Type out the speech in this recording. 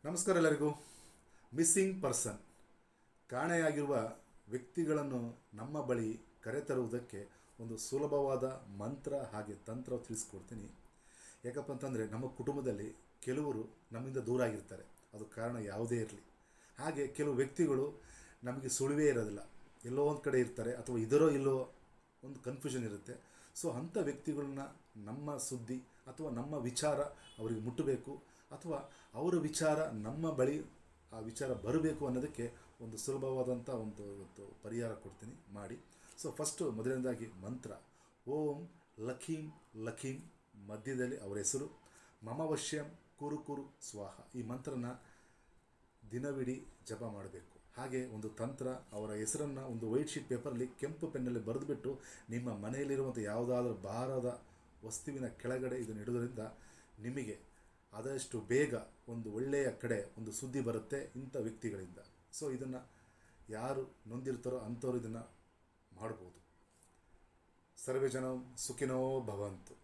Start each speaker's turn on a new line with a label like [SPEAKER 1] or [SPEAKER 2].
[SPEAKER 1] ನಮಸ್ಕಾರ ಎಲ್ಲರಿಗೂ. Missing person, ಕಾಣೆಯಾಗಿರುವ ವ್ಯಕ್ತಿಗಳನ್ನು ನಮ್ಮ ಬಳಿ ಕರೆತರುವುದಕ್ಕೆ ಒಂದು ಸುಲಭವಾದ ಮಂತ್ರ ಹಾಗೆ ತಂತ್ರ ತಿಳಿಸ್ಕೊಡ್ತೀನಿ. ಯಾಕಪ್ಪ ಅಂತಂದರೆ, ನಮ್ಮ ಕುಟುಂಬದಲ್ಲಿ ಕೆಲವರು ನಮ್ಮಿಂದ ದೂರ ಆಗಿರ್ತಾರೆ. ಅದು ಕಾರಣ ಯಾವುದೇ ಇರಲಿ. ಹಾಗೆ ಕೆಲವು ವ್ಯಕ್ತಿಗಳು ನಮಗೆ ಸುಳಿವೇ ಇರೋದಿಲ್ಲ, ಎಲ್ಲೋ ಒಂದು ಕಡೆ ಇರ್ತಾರೆ, ಅಥವಾ ಇದರೋ ಇಲ್ಲೋ ಒಂದು ಕನ್ಫ್ಯೂಷನ್ ಇರುತ್ತೆ. ಸೊ ಅಂಥ ವ್ಯಕ್ತಿಗಳನ್ನ ನಮ್ಮ ಸುದ್ದಿ ಅಥವಾ ನಮ್ಮ ವಿಚಾರ ಅವರಿಗೆ ಮುಟ್ಟಬೇಕು, ಅಥವಾ ಅವರ ವಿಚಾರ ನಮ್ಮ ಬಳಿ ಆ ವಿಚಾರ ಬರಬೇಕು ಅನ್ನೋದಕ್ಕೆ ಒಂದು ಸುಲಭವಾದಂಥ ಒಂದು ಪರಿಹಾರ ಕೊಡ್ತೀನಿ, ಮಾಡಿ. ಸೊ ಫಸ್ಟು ಮೊದಲನೇದಾಗಿ ಮಂತ್ರ ಓಂ ಲಖೀಂ ಲಖೀಂ, ಮಧ್ಯದಲ್ಲಿ ಅವರ ಹೆಸರು, ಮಮವಶ್ಯಂ ಕುರು ಕುರು ಸ್ವಾಹ. ಈ ಮಂತ್ರನ ದಿನವಿಡೀ ಜಪ ಮಾಡಬೇಕು. ಹಾಗೆ ಒಂದು ತಂತ್ರ, ಅವರ ಹೆಸರನ್ನು ಒಂದು ವೈಟ್ ಶೀಟ್ ಪೇಪರಲ್ಲಿ ಕೆಂಪು ಪೆನ್ನಲ್ಲಿ ಬರೆದುಬಿಟ್ಟು ನಿಮ್ಮ ಮನೆಯಲ್ಲಿರುವಂಥ ಯಾವುದಾದ್ರೂ ಭಾರದ ವಸ್ತುವಿನ ಕೆಳಗಡೆ ಇದನ್ನು ಇಡೋದ್ರಿಂದ ನಿಮಗೆ ಆದಷ್ಟು ಬೇಗ ಒಂದು ಒಳ್ಳೆಯ ಕಡೆ ಒಂದು ಸುದ್ದಿ ಬರುತ್ತೆ ಇಂಥ ವ್ಯಕ್ತಿಗಳಿಂದ. ಸೊ ಇದನ್ನು ಯಾರು ನೊಂದಿರ್ತಾರೋ ಅಂಥವ್ರು ಇದನ್ನು ಮಾಡ್ಬೋದು. ಸರ್ವೇ ಜನ ಸುಖಿನೋ ಭವಂತು.